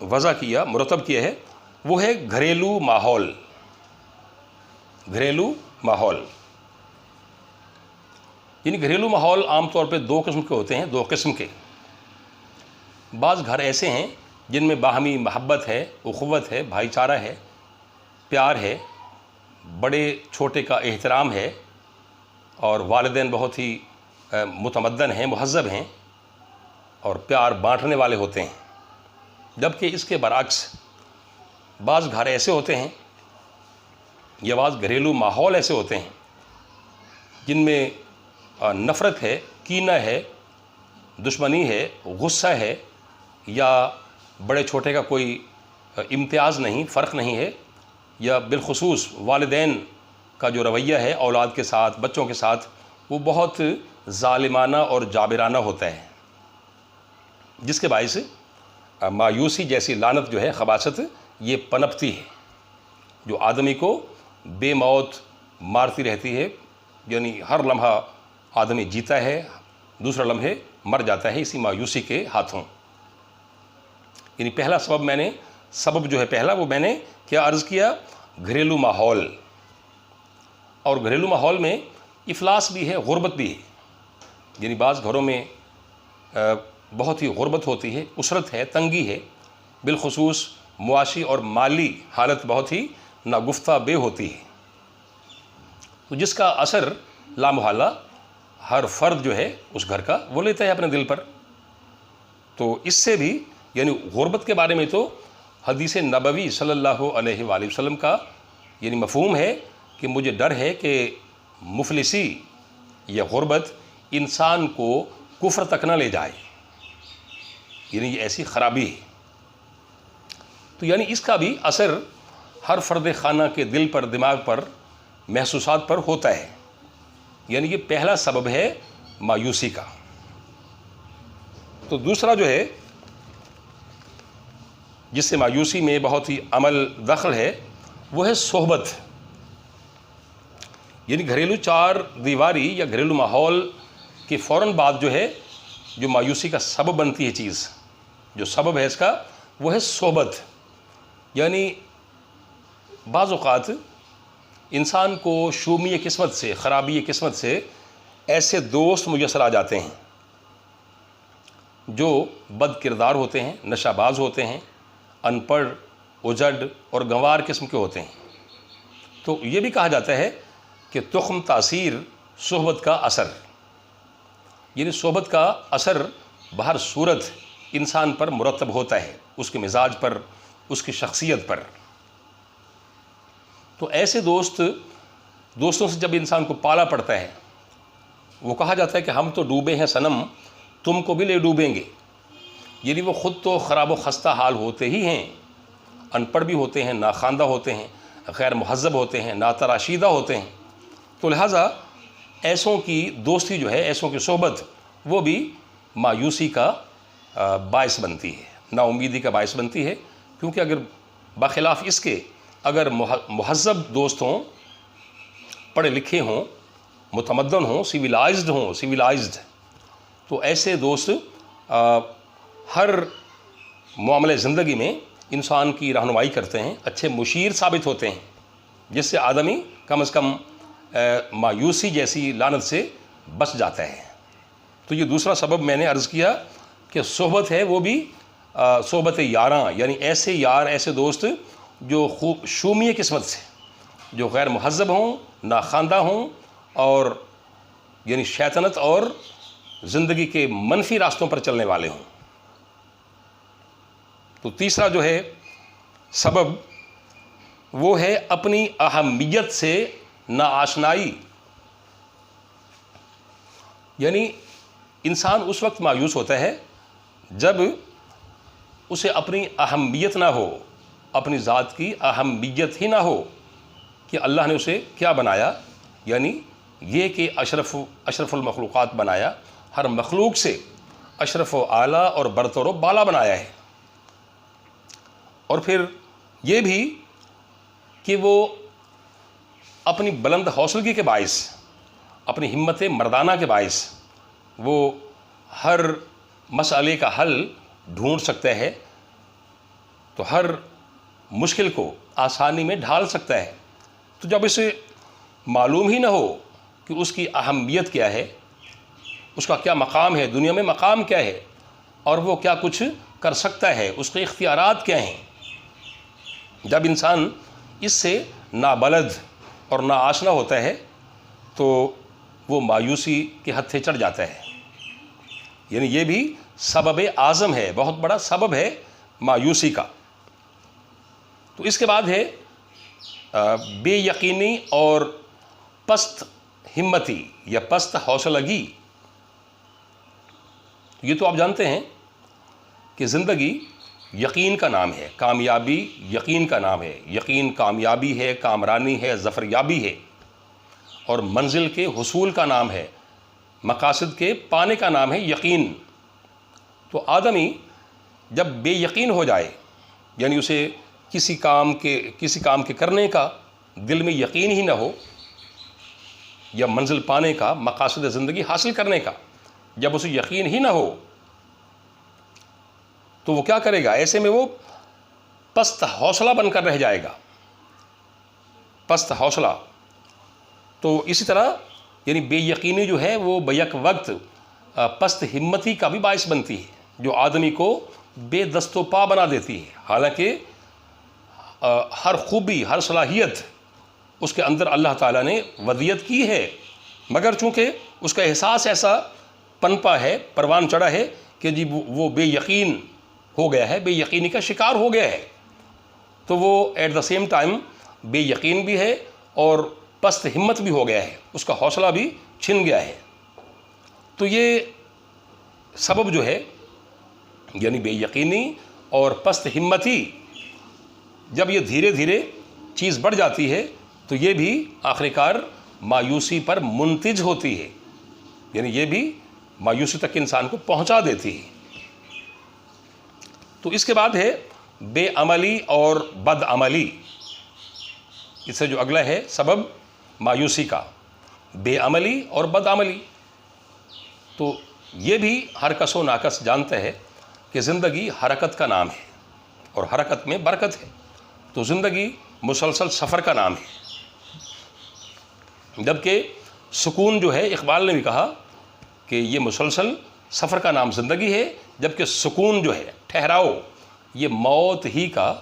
وضع کیا، مرتب کیا ہے، وہ ہے گھریلو ماحول. گھریلو ماحول یعنی گھریلو ماحول عام طور پہ دو قسم کے ہوتے ہیں، دو قسم کے. بعض گھر ایسے ہیں جن میں باہمی محبت ہے، اخوت ہے، بھائی چارہ ہے، پیار ہے، بڑے چھوٹے کا احترام ہے، اور والدین بہت ہی متمدن ہیں، مہذب ہیں، اور پیار بانٹنے والے ہوتے ہیں. جبکہ اس کے برعکس بعض گھر ایسے ہوتے ہیں یا بعض گھریلو ماحول ایسے ہوتے ہیں جن میں نفرت ہے، کینہ ہے، دشمنی ہے، غصہ ہے، یا بڑے چھوٹے کا کوئی امتیاز نہیں، فرق نہیں ہے، یا بالخصوص والدین کا جو رویہ ہے اولاد کے ساتھ، بچوں کے ساتھ، وہ بہت ظالمانہ اور جابرانہ ہوتا ہے، جس کے باعث مایوسی جیسی لعنت جو ہے، خباثت، یہ پنپتی ہے، جو آدمی کو بے موت مارتی رہتی ہے. یعنی ہر لمحہ آدمی جیتا ہے، دوسرا لمحے مر جاتا ہے اسی مایوسی کے ہاتھوں. یعنی پہلا سبب جو ہے پہلا، وہ میں نے کیا عرض کیا؟ گھریلو ماحول. اور گھریلو ماحول میں افلاس بھی ہے، غربت بھی ہے. یعنی بعض گھروں میں بہت ہی غربت ہوتی ہے، اسرت ہے، تنگی ہے، بالخصوص معاشی اور مالی حالت بہت ہی ناگفتہ بے ہوتی ہے، تو جس کا اثر لامحالہ ہر فرد جو ہے اس گھر کا وہ لیتا ہے اپنے دل پر. تو اس سے بھی یعنی غربت کے بارے میں تو حدیث نبوی صلی اللہ علیہ وآلہ وسلم کا یعنی مفہوم ہے کہ مجھے ڈر ہے کہ مفلسی یا غربت انسان کو کفر تک نہ لے جائے. یعنی یہ ایسی خرابی ہے. تو یعنی اس کا بھی اثر ہر فرد خانہ کے دل پر، دماغ پر، محسوسات پر ہوتا ہے. یعنی یہ پہلا سبب ہے مایوسی کا. تو دوسرا جو ہے جس سے مایوسی میں بہت ہی عمل دخل ہے، وہ ہے صحبت. یعنی گھریلو چار دیواری یا گھریلو ماحول کے فوراً بعد جو ہے، جو مایوسی کا سبب بنتی ہے چیز، جو سبب ہے اس کا، وہ ہے صحبت. یعنی بعض اوقات انسان کو شومی قسمت سے، خرابی قسمت سے ایسے دوست میسر آ جاتے ہیں جو بد کردار ہوتے ہیں، نشہ باز ہوتے ہیں، ان پڑھ، اجڑ اور گنوار قسم کے ہوتے ہیں. تو یہ بھی کہا جاتا ہے کہ تخم تاثیر صحبت کا اثر. یعنی صحبت کا اثر بہر صورت انسان پر مرتب ہوتا ہے، اس کے مزاج پر، اس کی شخصیت پر. تو ایسے دوستوں سے جب انسان کو پالا پڑتا ہے، وہ کہا جاتا ہے کہ ہم تو ڈوبے ہیں صنم، تم کو بھی لے ڈوبیں گے. یعنی وہ خود تو خراب و خستہ حال ہوتے ہی ہیں، ان پڑھ بھی ہوتے ہیں، ناخواندہ ہوتے ہیں، غیر مہذب ہوتے ہیں، ناتراشیدہ ہوتے ہیں. تو لہٰذا ایسوں کی دوستی جو ہے، ایسوں کی صحبت، وہ بھی مایوسی کا باعث بنتی ہے، نا امیدی کا باعث بنتی ہے. کیونکہ اگر بخلاف اس کے اگر مہذب دوست ہوں، پڑھے لکھے ہوں، متمدن ہوں، سویلائزڈ، تو ایسے دوست ہر معاملے زندگی میں انسان کی رہنمائی کرتے ہیں، اچھے مشیر ثابت ہوتے ہیں، جس سے آدمی کم از کم مایوسی جیسی لعنت سے بچ جاتا ہے. تو یہ دوسرا سبب میں نے عرض کیا کہ صحبت ہے، وہ بھی صحبت یاراں، یعنی ایسے یار، ایسے دوست جو خوب شومی قسمت سے، جو غیر مہذب ہوں، ناخواندہ ہوں، اور یعنی شیطنت اور زندگی کے منفی راستوں پر چلنے والے ہوں. تو تیسرا جو ہے سبب، وہ ہے اپنی اہمیت سے ناآشنائی. یعنی انسان اس وقت مایوس ہوتا ہے جب اسے اپنی اہمیت نہ ہو، اپنی ذات کی اہمیت ہی نہ ہو کہ اللہ نے اسے کیا بنایا. یعنی یہ کہ اشرف المخلوقات بنایا، ہر مخلوق سے اشرف و اعلیٰ اور برتر و بالا بنایا ہے. اور پھر یہ بھی کہ وہ اپنی بلند حوصلگی کے باعث، اپنی ہمت مردانہ کے باعث، وہ ہر مسئلے کا حل ڈھونڈ سکتا ہے تو ہر مشکل کو آسانی میں ڈھال سکتا ہے۔ تو جب اسے معلوم ہی نہ ہو کہ اس کی اہمیت کیا ہے، اس کا کیا مقام ہے، دنیا میں مقام کیا ہے، اور وہ کیا کچھ کر سکتا ہے، اس کے اختیارات کیا ہیں، جب انسان اس سے نابلد اور ناآشنا ہوتا ہے تو وہ مایوسی کے حد سے چڑھ جاتا ہے۔ یعنی یہ بھی سبب اعظم ہے، بہت بڑا سبب ہے مایوسی کا۔ تو اس کے بعد ہے بے یقینی اور پست ہمتی یا پست حوصلگی۔ یہ تو آپ جانتے ہیں کہ زندگی یقین کا نام ہے، کامیابی یقین کا نام ہے، یقین کامیابی ہے، کامرانی ہے، ظفریابی ہے، اور منزل کے حصول کا نام ہے، مقاصد کے پانے کا نام ہے یقین۔ تو آدمی جب بے یقین ہو جائے، یعنی اسے کسی کام کے کرنے کا دل میں یقین ہی نہ ہو، یا منزل پانے کا، مقاصد زندگی حاصل کرنے کا جب اسے یقین ہی نہ ہو، تو وہ کیا کرے گا؟ ایسے میں وہ پست حوصلہ بن کر رہ جائے گا، پست حوصلہ۔ تو اسی طرح یعنی بے یقینی جو ہے وہ بیک وقت پست ہمتی کا بھی باعث بنتی ہے، جو آدمی کو بے دست و پا بنا دیتی ہے۔ حالانکہ ہر خوبی، ہر صلاحیت اس کے اندر اللہ تعالیٰ نے ودیت کی ہے، مگر چونکہ اس کا احساس ایسا پنپا ہے، پروان چڑھا ہے کہ جی وہ بے یقین ہو گیا ہے، بے یقینی کا شکار ہو گیا ہے، تو وہ ایٹ دا سیم ٹائم بے یقین بھی ہے اور پست ہمت بھی ہو گیا ہے، اس کا حوصلہ بھی چھن گیا ہے۔ تو یہ سبب جو ہے یعنی بے یقینی اور پست ہمتی، جب یہ دھیرے دھیرے چیز بڑھ جاتی ہے تو یہ بھی آخر کار مایوسی پر منتج ہوتی ہے، یعنی یہ بھی مایوسی تک انسان کو پہنچا دیتی ہے۔ تو اس کے بعد ہے بے عملی اور بد عملی۔ اس سے جو اگلا ہے سبب مایوسی کا، بے عملی اور بد عملی۔ تو یہ بھی ہر کس و ناکس جانتا ہے کہ زندگی حرکت کا نام ہے اور حرکت میں برکت ہے۔ تو زندگی مسلسل سفر کا نام ہے، جبکہ سکون جو ہے، اقبال نے بھی کہا کہ یہ مسلسل سفر کا نام زندگی ہے، جبکہ سکون جو ہے، ٹھہراؤ، یہ موت ہی کا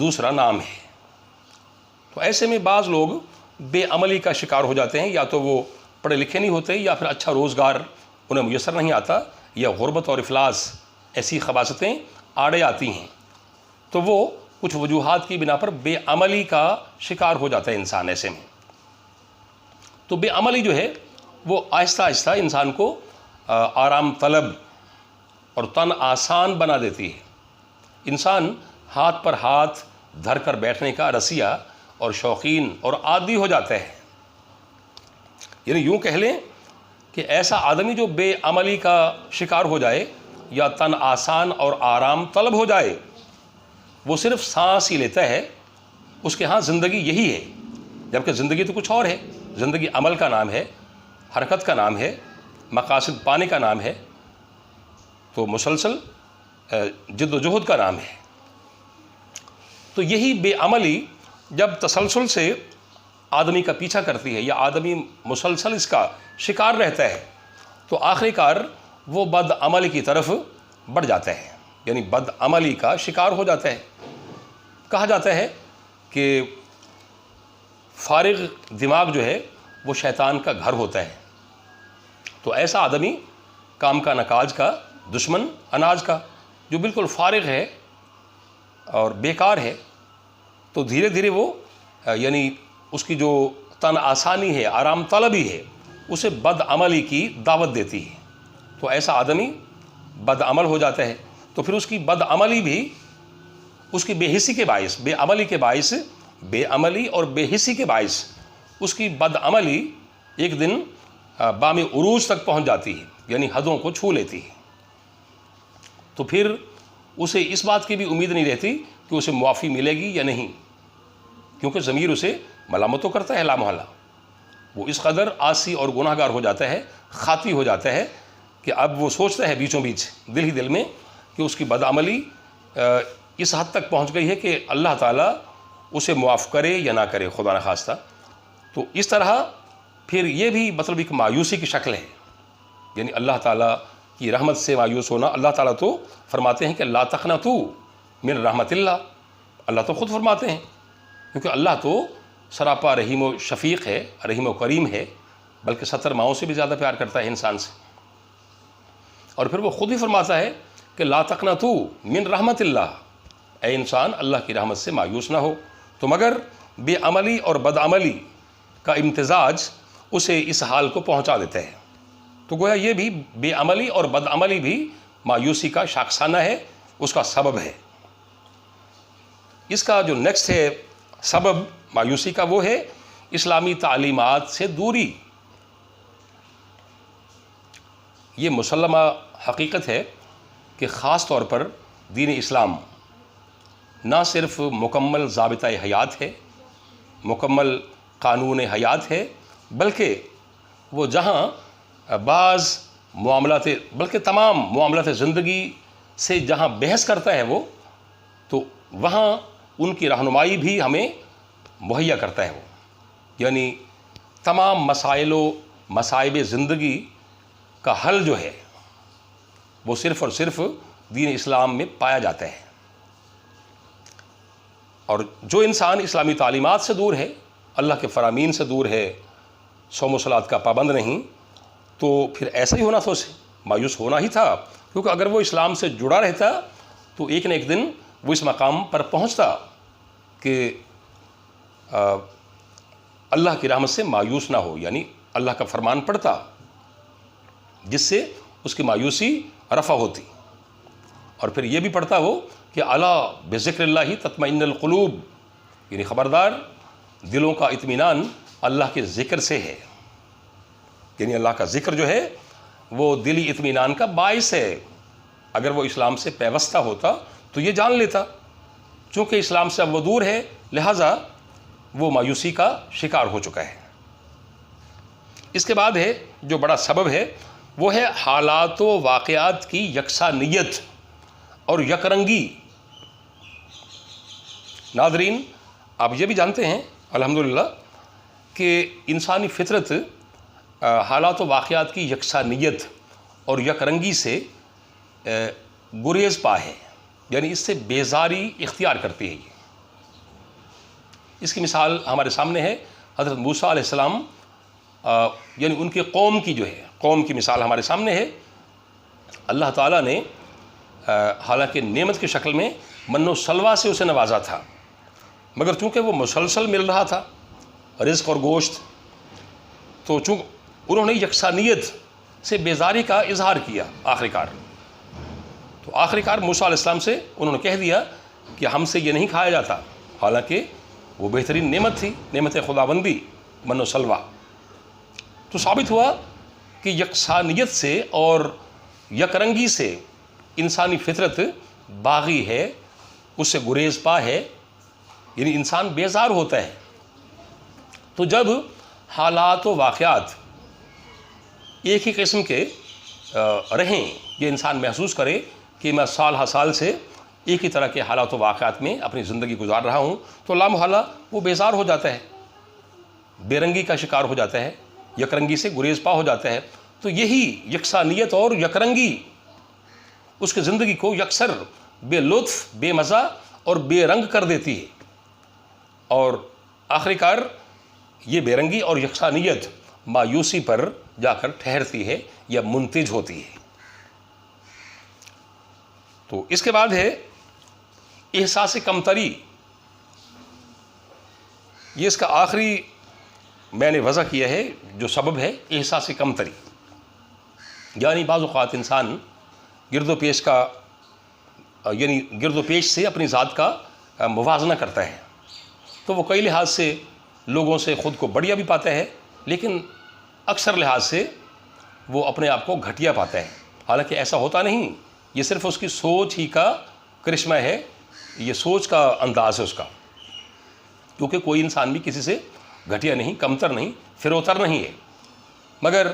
دوسرا نام ہے۔ تو ایسے میں بعض لوگ بے عملی کا شکار ہو جاتے ہیں، یا تو وہ پڑھے لکھے نہیں ہوتے، یا پھر اچھا روزگار انہیں میسر نہیں آتا، یا غربت اور افلاس ایسی خباثتیں آڑے آتی ہیں، تو وہ کچھ وجوہات کی بنا پر بے عملی کا شکار ہو جاتا ہے انسان۔ ایسے میں تو بے عملی جو ہے وہ آہستہ آہستہ انسان کو آرام طلب اور تن آسان بنا دیتی ہے۔ انسان ہاتھ پر ہاتھ دھر کر بیٹھنے کا رسیہ اور شوقین اور عادی ہو جاتا ہے۔ یعنی یوں کہہ لیں کہ ایسا آدمی جو بے عملی کا شکار ہو جائے یا تن آسان اور آرام طلب ہو جائے، وہ صرف سانس ہی لیتا ہے، اس کے ہاں زندگی یہی ہے، جبکہ زندگی تو کچھ اور ہے۔ زندگی عمل کا نام ہے، حرکت کا نام ہے، مقاصد پانے کا نام ہے، تو مسلسل جد و جہد کا نام ہے۔ تو یہی بے عملی جب تسلسل سے آدمی کا پیچھا کرتی ہے، یا آدمی مسلسل اس کا شکار رہتا ہے، تو آخر کار وہ بد عملی کی طرف بڑھ جاتا ہے، یعنی بد عملی کا شکار ہو جاتا ہے۔ کہا جاتا ہے کہ فارغ دماغ جو ہے وہ شیطان کا گھر ہوتا ہے۔ تو ایسا آدمی کام کا نکاج کا، دشمن اناج کا، جو بالکل فارغ ہے اور بیکار ہے، تو دھیرے دھیرے وہ یعنی اس کی جو تن آسانی ہے، آرام طلبی ہے، اسے بد عملی کی دعوت دیتی ہے۔ تو ایسا آدمی بد عمل ہو جاتا ہے، تو پھر اس کی بد عملی بھی اس کی بے حسی کے باعث، بے عملی کے باعث، بے عملی اور بے حسی کے باعث اس کی بد عملی ایک دن بام عروج تک پہنچ جاتی ہے، یعنی حدوں کو چھو لیتی ہے۔ تو پھر اسے اس بات کی بھی امید نہیں رہتی کہ اسے معافی ملے گی یا نہیں، کیونکہ ضمیر اسے ملامت تو کرتا ہے لامحالہ۔ وہ اس قدر عاصی اور گناہ گار ہو جاتا ہے، خاطی ہو جاتا ہے، کہ اب وہ سوچتا ہے بیچوں بیچ دل ہی دل میں کہ اس کی بد عملی اس حد تک پہنچ گئی ہے کہ اللہ تعالیٰ اسے معاف کرے یا نہ کرے خدا نخواستہ. تو اس طرح پھر یہ بھی مطلب ایک مایوسی کی شکل ہے، یعنی اللہ تعالیٰ کی رحمت سے مایوس ہونا. اللہ تعالیٰ تو فرماتے ہیں کہ لا تقنطوا من رحمت اللہ. اللہ تو خود فرماتے ہیں، کیونکہ اللہ تو سراپا رحیم و شفیق ہے، رحیم و کریم ہے، بلکہ 70 ماؤں سے بھی زیادہ پیار کرتا ہے انسان سے. اور پھر وہ خود ہی فرماتا ہے کہ لا تقنطوا من رحمت اللہ، اے انسان اللہ کی رحمت سے مایوس نہ ہو. تو مگر بے عملی اور بدعملی کا امتزاج اسے اس حال کو پہنچا دیتا ہے. تو گویا یہ بھی بے عملی اور بدعملی بھی مایوسی کا شاخسانہ ہے، اس کا سبب ہے. اس کا جو نیکسٹ ہے سبب مایوسی کا، وہ ہے اسلامی تعلیمات سے دوری. یہ مسلمہ حقیقت ہے کہ خاص طور پر دین اسلام نہ صرف مکمل ضابطۂ حیات ہے، مکمل قانون حیات ہے، بلکہ وہ جہاں بعض معاملات بلکہ تمام معاملات زندگی سے جہاں بحث کرتا ہے وہ، تو وہاں ان کی رہنمائی بھی ہمیں مہیا کرتا ہے. وہ یعنی تمام مسائل و مصائب زندگی کا حل جو ہے وہ صرف اور صرف دین اسلام میں پایا جاتا ہے. اور جو انسان اسلامی تعلیمات سے دور ہے، اللہ کے فرامین سے دور ہے، صوم و صلات کا پابند نہیں، تو پھر ایسا ہی ہونا تھا، اسے مایوس ہونا ہی تھا. کیونکہ اگر وہ اسلام سے جڑا رہتا تو ایک نہ ایک دن وہ اس مقام پر پہنچتا کہ اللہ کی رحمت سے مایوس نہ ہو، یعنی اللہ کا فرمان پڑھتا جس سے اس کی مایوسی رفع ہوتی. اور پھر یہ بھی پڑھتا وہ کہ الا بذکر اللہ تطمئن القلوب، یعنی خبردار دلوں کا اطمینان اللہ کے ذکر سے ہے. یعنی اللہ کا ذکر جو ہے وہ دلی اطمینان کا باعث ہے. اگر وہ اسلام سے پیوستہ ہوتا تو یہ جان لیتا، چونکہ اسلام سے اب وہ دور ہے، لہٰذا وہ مایوسی کا شکار ہو چکا ہے. اس کے بعد ہے جو بڑا سبب ہے، وہ ہے حالات و واقعات کی یکساں نیت اور یک رنگی. ناظرین، آپ یہ بھی جانتے ہیں الحمدللہ کہ انسانی فطرت حالات و واقعات کی یکساں نیت اور یک رنگی سے گریز پا ہے، یعنی اس سے بیزاری اختیار کرتی ہے. اس کی مثال ہمارے سامنے ہے حضرت موسیٰ علیہ السلام، یعنی ان کی قوم کی جو ہے، قوم کی مثال ہمارے سامنے ہے. اللہ تعالیٰ نے حالانکہ نعمت کی شکل میں من و سلوہ سے اسے نوازا تھا، مگر چونکہ وہ مسلسل مل رہا تھا رزق اور گوشت، تو چونکہ انہوں نے یکسانیت سے بیزاری کا اظہار کیا آخر کار موسیٰ علیہ السلام سے انہوں نے کہہ دیا کہ ہم سے یہ نہیں کھایا جاتا، حالانکہ وہ بہترین نعمت تھی، نعمت خداوندی من و سلوہ. تو ثابت ہوا کہ یکسانیت سے اور یک رنگی سے انسانی فطرت باغی ہے، اس سے گریز پا ہے، یعنی انسان بیزار ہوتا ہے. تو جب حالات و واقعات ایک ہی قسم کے رہیں، یہ انسان محسوس کرے کہ میں سال ہر سال سے ایک ہی طرح کے حالات و واقعات میں اپنی زندگی گزار رہا ہوں، تو لامحالہ وہ بیزار ہو جاتا ہے، بے رنگی کا شکار ہو جاتا ہے، یک رنگی سے گریز پا ہو جاتا ہے. تو یہی یکسانیت اور یک رنگی اس کی زندگی کو یکسر بے لطف، بے مزہ اور بے رنگ کر دیتی ہے. اور آخر کار یہ بے رنگی اور یکسانیت مایوسی پر جا کر ٹھہرتی ہے یا منتج ہوتی ہے. تو اس کے بعد ہے احساس کمتری. یہ اس کا آخری میں نے وضع کیا ہے جو سبب ہے، احساس کمتری. یعنی بعض اوقات انسان گرد و پیش کا یعنی گرد و پیش سے اپنی ذات کا موازنہ کرتا ہے، تو وہ کئی لحاظ سے لوگوں سے خود کو بڑھیا بھی پاتا ہے، لیکن اکثر لحاظ سے وہ اپنے آپ کو گھٹیا پاتا ہے. حالانکہ ایسا ہوتا نہیں، یہ صرف اس کی سوچ ہی کا کرشمہ ہے، یہ سوچ کا انداز ہے اس کا. کیونکہ کوئی انسان بھی کسی سے گھٹیا نہیں، کمتر نہیں، فروتر نہیں ہے. مگر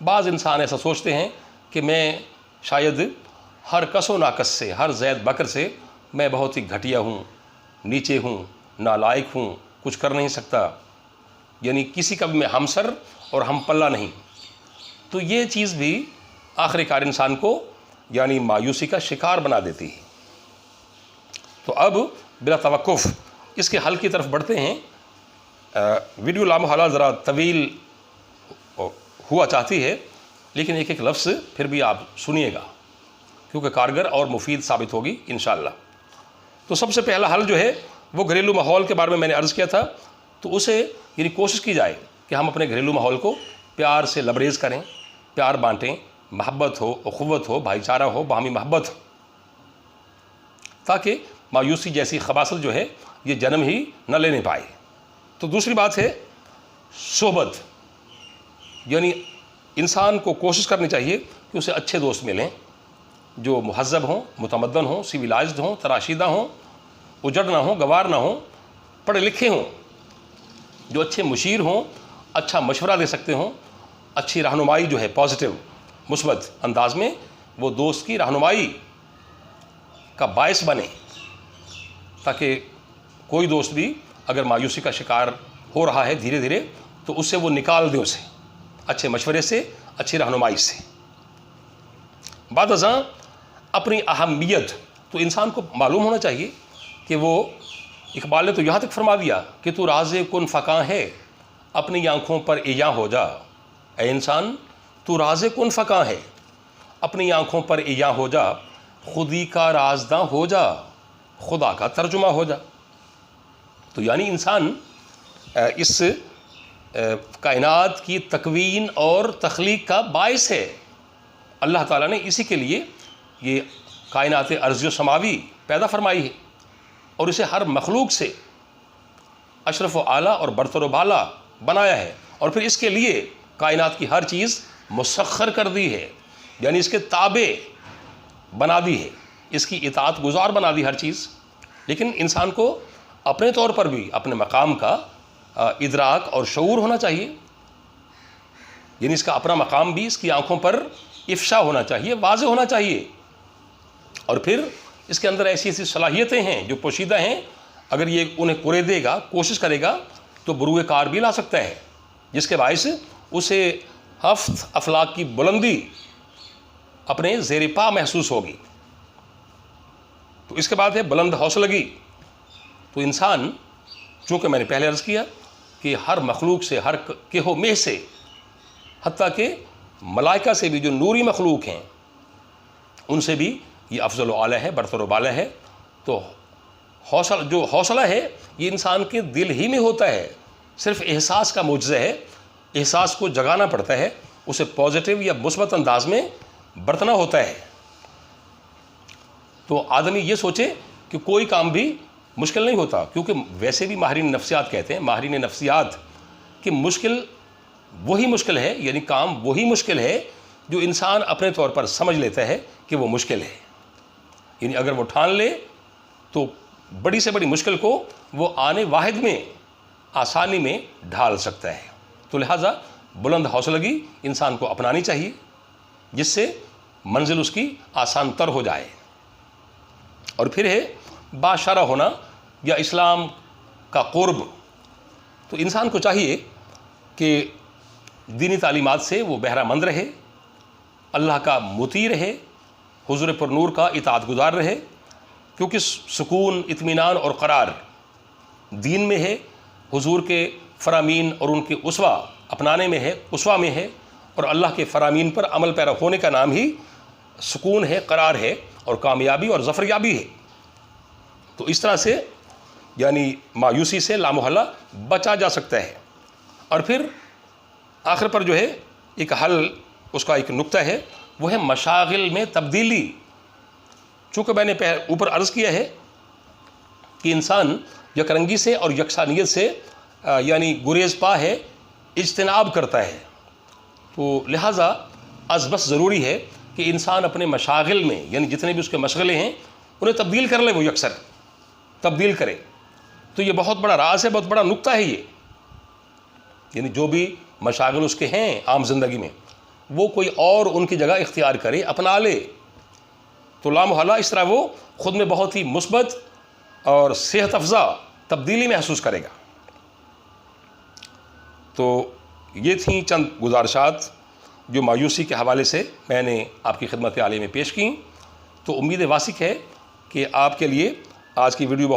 بعض انسان ایسا سوچتے ہیں کہ میں شاید ہر کس و ناقص سے، ہر زید بکر سے میں بہت ہی گھٹیا ہوں، نیچے ہوں، نالائق ہوں، کچھ کر نہیں سکتا، یعنی کسی کا بھی میں ہمسر اور ہم پلہ نہیں، تو یہ چیز بھی آخر کار انسان کو یعنی مایوسی کا شکار بنا دیتی ہے۔ تو اب بلا توقف اس کے حل کی طرف بڑھتے ہیں۔ ویڈیو لامحالہ ذرا طویل ہوا چاہتی ہے، لیکن ایک ایک لفظ پھر بھی آپ سنیے گا کیونکہ کارگر اور مفید ثابت ہوگی انشاءاللہ۔ تو سب سے پہلا حل جو ہے وہ گھریلو ماحول کے بارے میں نے عرض کیا تھا، تو اسے یعنی کوشش کی جائے کہ ہم اپنے گھریلو ماحول کو پیار سے لبریز کریں، پیار بانٹیں، محبت ہو، اخوت ہو، بھائی چارہ ہو، باہمی محبت ہو، تاکہ مایوسی جیسی خباثت جو ہے یہ جنم ہی نہ لینے پائے۔ تو دوسری بات ہے صحبت، یعنی انسان کو کوشش کرنی چاہیے کہ اسے اچھے دوست ملیں جو مہذب ہوں، متمدن ہوں، سویلائزڈ ہوں، تراشیدہ ہوں، اجڑ نہ ہوں، گوار نہ ہوں، پڑھے لکھے ہوں، جو اچھے مشیر ہوں، اچھا مشورہ دے سکتے ہوں، اچھی رہنمائی جو ہے پازیٹیو مثبت انداز میں وہ دوست کی رہنمائی کا باعث بنے، تاکہ کوئی دوست بھی اگر مایوسی کا شکار ہو رہا ہے دھیرے دھیرے تو اس سے وہ نکال دے، اسے اچھے مشورے سے، اچھی رہنمائی سے۔ بعد ازاں اپنی اہمیت تو انسان کو معلوم ہونا چاہیے کہ وہ اقبال نے تو یہاں تک فرما دیا کہ تو راز کن فقاں ہے، اپنی آنکھوں پر ایاں ہو جا، اے انسان تو راز کن فقاں ہے، اپنی آنکھوں پر ایاں ہو جا، خودی کا رازداں ہو جا، خدا کا ترجمہ ہو جا۔ تو یعنی انسان اس کائنات کی تکوین اور تخلیق کا باعث ہے۔ اللہ تعالیٰ نے اسی کے لیے یہ کائنات ارضی و سماوی پیدا فرمائی ہے اور اسے ہر مخلوق سے اشرف و اعلیٰ اور برتر و بالا بنایا ہے، اور پھر اس کے لیے کائنات کی ہر چیز مسخر کر دی ہے، یعنی اس کے تابع بنا دی ہے، اس کی اطاعت گزار بنا دی ہر چیز۔ لیکن انسان کو اپنے طور پر بھی اپنے مقام کا ادراک اور شعور ہونا چاہیے، یعنی اس کا اپنا مقام بھی اس کی آنکھوں پر افشا ہونا چاہیے، واضح ہونا چاہیے، اور پھر اس کے اندر ایسی ایسی صلاحیتیں ہیں جو پوشیدہ ہیں، اگر یہ انہیں کرے دے گا، کوشش کرے گا تو بروئے کار بھی لا سکتا ہے، جس کے باعث اسے ہفت افلاک کی بلندی اپنے زیر پا محسوس ہوگی۔ تو اس کے بعد ہے بلند حوصلگی۔ تو انسان، چونکہ میں نے پہلے عرض کیا کہ ہر مخلوق سے، ہر کہو مہ سے، حتیٰ کہ ملائکہ سے بھی جو نوری مخلوق ہیں ان سے بھی یہ افضل و اعلیٰ ہے، برتر و بالا ہے۔ تو جو حوصلہ ہے یہ انسان کے دل ہی میں ہوتا ہے، صرف احساس کا معجزہ ہے، احساس کو جگانا پڑتا ہے، اسے پازیٹیو یا مثبت انداز میں برتنا ہوتا ہے۔ تو آدمی یہ سوچے کہ کوئی کام بھی مشکل نہیں ہوتا، کیونکہ ویسے بھی ماہرین نفسیات کہتے ہیں، ماہرین نفسیات کہ مشکل وہی مشکل ہے، یعنی کام وہی مشکل ہے جو انسان اپنے طور پر سمجھ لیتا ہے کہ وہ مشکل ہے، یعنی اگر وہ ٹھان لے تو بڑی سے بڑی مشکل کو وہ آنے واحد میں آسانی میں ڈھال سکتا ہے۔ تو لہٰذا بلند حوصلگی انسان کو اپنانی چاہیے، جس سے منزل اس کی آسان تر ہو جائے۔ اور پھر ہے باشرہ ہونا یا اسلام کا قرب۔ تو انسان کو چاہیے کہ دینی تعلیمات سے وہ بہرہ مند رہے، اللہ کا مطیع رہے، حضور پر نور کا اطاعت گزار رہے، کیونکہ سکون، اطمینان اور قرار دین میں ہے، حضور کے فرامین اور ان کے اسوہ اپنانے میں ہے، اسوہ میں ہے، اور اللہ کے فرامین پر عمل پیرا ہونے کا نام ہی سکون ہے، قرار ہے، اور کامیابی اور ظفریابی ہے۔ تو اس طرح سے یعنی مایوسی سے لامحالہ بچا جا سکتا ہے۔ اور پھر آخر پر جو ہے ایک حل، اس کا ایک نقطہ ہے، وہ ہے مشاغل میں تبدیلی۔ چونکہ میں نے اوپر عرض کیا ہے کہ انسان یک رنگی سے اور یکسانیت سے یعنی گریز پا ہے، اجتناب کرتا ہے، تو لہٰذا از بس ضروری ہے کہ انسان اپنے مشاغل میں یعنی جتنے بھی اس کے مشغلے ہیں انہیں تبدیل کر لے، وہ یکسر تبدیل کرے۔ تو یہ بہت بڑا راز ہے، بہت بڑا نقطہ ہے یہ، یعنی جو بھی مشاغل اس کے ہیں عام زندگی میں وہ کوئی اور ان کی جگہ اختیار کرے، اپنا لے۔ تو لامحالہ اس طرح وہ خود میں بہت ہی مثبت اور صحت افزا تبدیلی محسوس کرے گا۔ تو یہ تھیں چند گزارشات جو مایوسی کے حوالے سے میں نے آپ کی خدمت عالیہ میں پیش کیں۔ تو امید واسق ہے کہ آپ کے لیے آج کی ویڈیو بہت